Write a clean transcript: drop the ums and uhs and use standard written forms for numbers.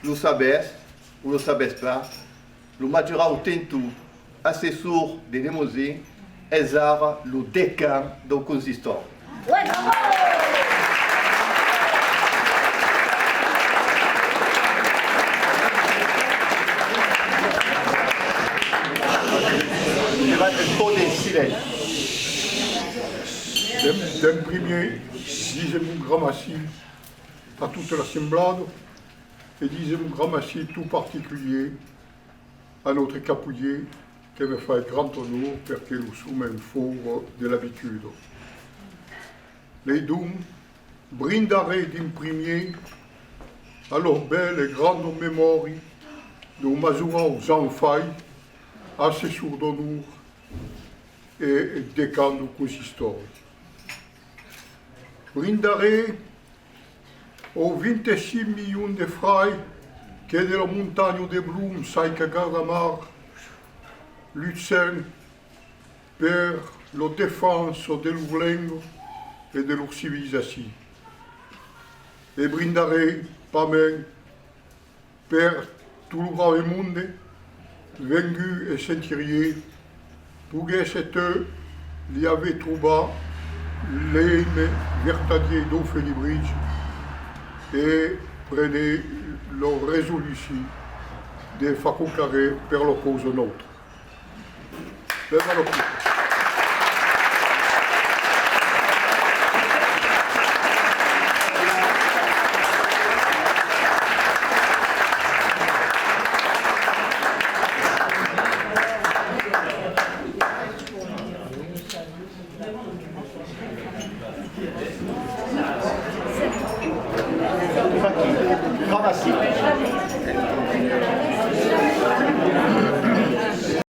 lo sabes ou lo sabes pas, le majora o tempo assessor de Limousin exara le décan do consistório. D'imprimer, disons grammatie à toute l'assemblée et disons grammatie tout particulier à notre capouillet qui me fait grand honneur parce que nous sommes un fort de l'habitude. Les dons brindaré d'imprimer à leur belle et grande mémoire de Mazura aux enfants, assesseurs d'honneur et décan du consistoire. Brindaré aux 26 millions de frères qui de la montagne de Bloom, Saïka Gardamar, luttent pour la défense de leur langue et de leur civilisation. Et brindaré, pas même, pour tout le brave monde, vaincu et sentirier, pour que cette li avait trouvé l'aime vertadier d'Ophélie Bridge et prenait leur résolution de faire carré per la cause nôtre. Grammatie.